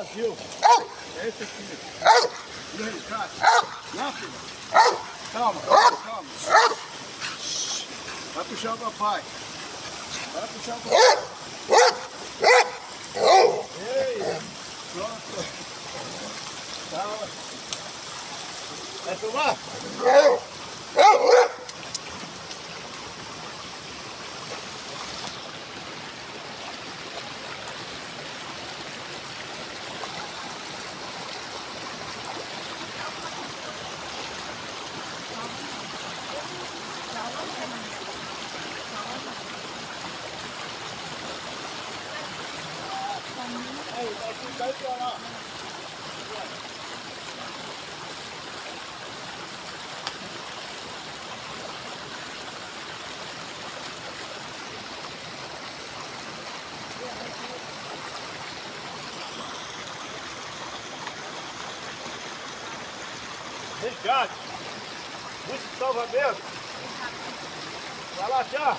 Brasil. É esse aqui. E aí, cara? Não, filho? Calma, calma, calma. Vai puxar o papai. Vai puxar o papai. Ei, pronto. Calma. Vai filmar? Aí, vai pra lá. Resgate. Busca salvamento. Vai lá, tchau.